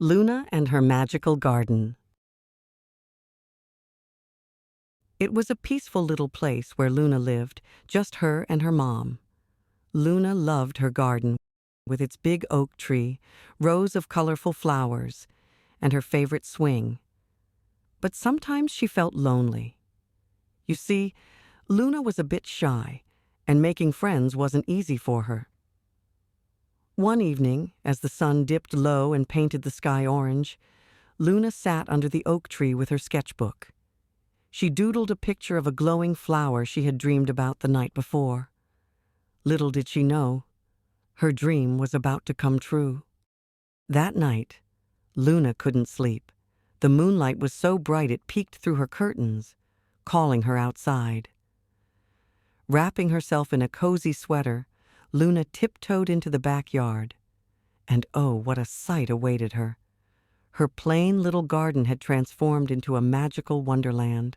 Luna and her Magical Garden. It was a peaceful little place where Luna lived, just her and her mom. Luna loved her garden, with its big oak tree, rows of colorful flowers, and her favorite swing. But sometimes she felt lonely. You see, Luna was a bit shy, and making friends wasn't easy for her. One evening, as the sun dipped low and painted the sky orange, Luna sat under the oak tree with her sketchbook. She doodled a picture of a glowing flower she had dreamed about the night before. Little did she know, her dream was about to come true. That night, Luna couldn't sleep. The moonlight was so bright it peeked through her curtains, calling her outside. Wrapping herself in a cozy sweater, Luna tiptoed into the backyard. And oh, what a sight awaited her. Her plain little garden had transformed into a magical wonderland.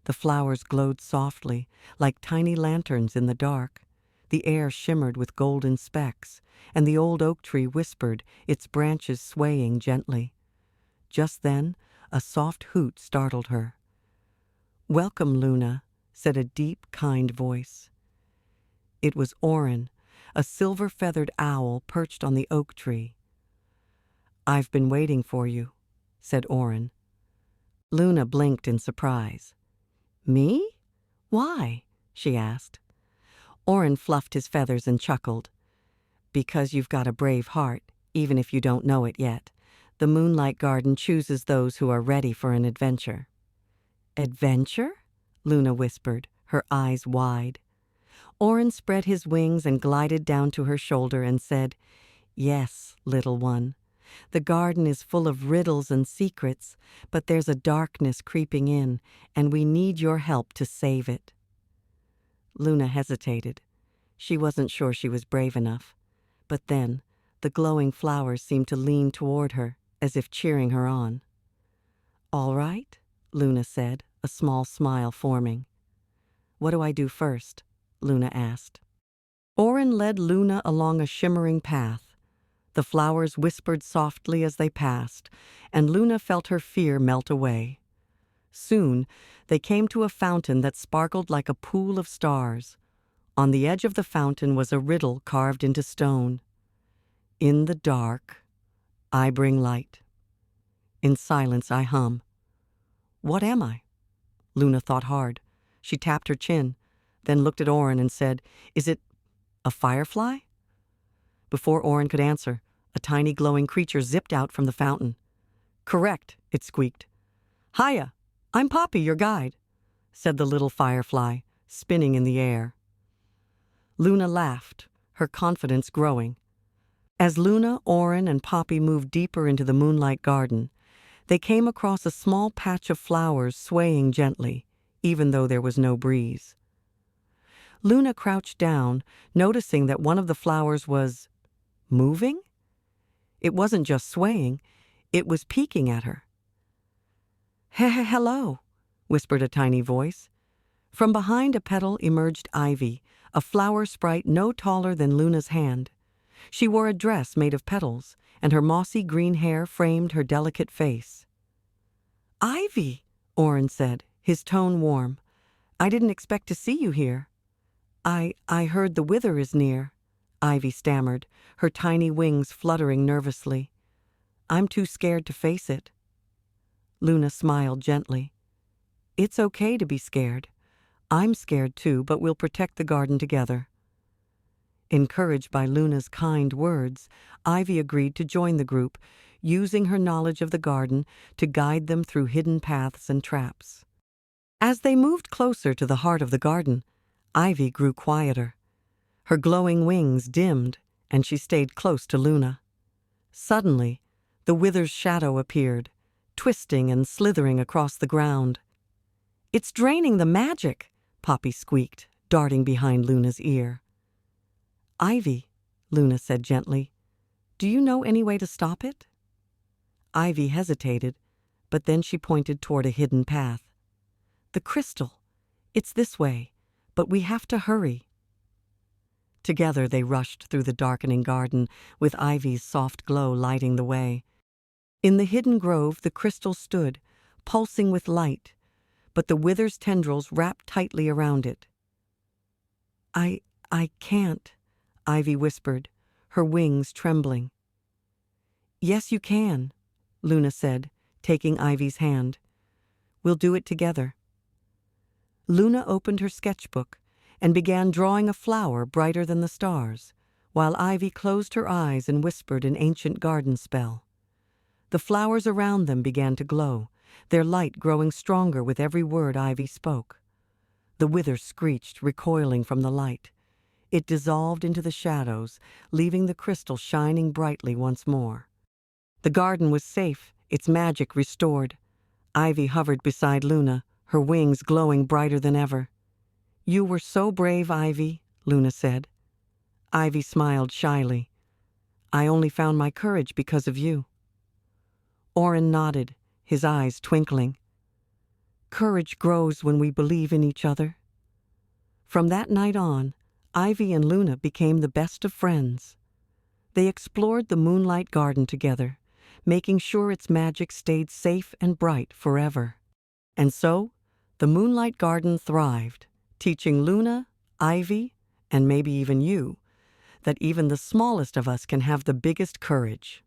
The flowers glowed softly, like tiny lanterns in the dark. The air shimmered with golden specks, and the old oak tree whispered, its branches swaying gently. Just then, a soft hoot startled her. "Welcome, Luna," said a deep, kind voice. It was Oren, a silver-feathered owl perched on the oak tree. "I've been waiting for you," said Oren. Luna blinked in surprise. "Me? Why?" she asked. Oren fluffed his feathers and chuckled. "Because you've got a brave heart, even if you don't know it yet. The Moonlight Garden chooses those who are ready for an adventure." "Adventure?" Luna whispered, her eyes wide. Oren spread his wings and glided down to her shoulder and said, "Yes, little one. The garden is full of riddles and secrets, but there's a darkness creeping in, and we need your help to save it." Luna hesitated. She wasn't sure she was brave enough. But then, the glowing flowers seemed to lean toward her, as if cheering her on. "All right," Luna said, a small smile forming. "What do I do first?" Luna asked. Oren led Luna along a shimmering path. The flowers whispered softly as they passed, and Luna felt her fear melt away. Soon, they came to a fountain that sparkled like a pool of stars. On the edge of the fountain was a riddle carved into stone. "In the dark, I bring light. In silence, I hum. What am I?" Luna thought hard. She tapped her chin, then looked at Oren and said, "Is it a firefly?" Before Oren could answer, a tiny glowing creature zipped out from the fountain. "Correct," it squeaked. "Hiya, I'm Poppy, your guide," said the little firefly, spinning in the air. Luna laughed, her confidence growing. As Luna, Oren, and Poppy moved deeper into the Moonlight Garden, they came across a small patch of flowers swaying gently, even though there was no breeze. Luna crouched down, noticing that one of the flowers was moving? It wasn't just swaying, it was peeking at her. "Hello," whispered a tiny voice. From behind a petal emerged Ivy, a flower sprite no taller than Luna's hand. She wore a dress made of petals, and her mossy green hair framed her delicate face. "Ivy," Oren said, his tone warm. "I didn't expect to see you here." I heard the wither is near," Ivy stammered, her tiny wings fluttering nervously. "I'm too scared to face it." Luna smiled gently. "It's okay to be scared. I'm scared too, but we'll protect the garden together." Encouraged by Luna's kind words, Ivy agreed to join the group, using her knowledge of the garden to guide them through hidden paths and traps. As they moved closer to the heart of the garden, Ivy grew quieter. Her glowing wings dimmed, and she stayed close to Luna. Suddenly, the wither's shadow appeared, twisting and slithering across the ground. "It's draining the magic," Poppy squeaked, darting behind Luna's ear. "Ivy," Luna said gently, "do you know any way to stop it?" Ivy hesitated, but then she pointed toward a hidden path. "The crystal. It's this way, but we have to hurry." Together they rushed through the darkening garden, with Ivy's soft glow lighting the way. In the hidden grove, the crystal stood, pulsing with light, but the wither's tendrils wrapped tightly around it. I can't, Ivy whispered, her wings trembling. Yes, you can, Luna said, taking Ivy's hand. We'll do it together. Luna opened her sketchbook and began drawing a flower brighter than the stars, while Ivy closed her eyes and whispered an ancient garden spell. The flowers around them began to glow, their light growing stronger with every word Ivy spoke. The wither screeched, recoiling from the light. It dissolved into the shadows, leaving the crystal shining brightly once more. The garden was safe, its magic restored. Ivy hovered beside Luna, her wings glowing brighter than ever. You were so brave, Ivy, Luna said. Ivy smiled shyly. I only found my courage because of you. Orin nodded, his eyes twinkling. Courage grows when we believe in each other. From that night on, Ivy and Luna became the best of friends. They explored the Moonlight Garden together, making sure its magic stayed safe and bright forever. And so, the Moonlight Garden thrived, teaching Luna, Ivy, and maybe even you, that even the smallest of us can have the biggest courage.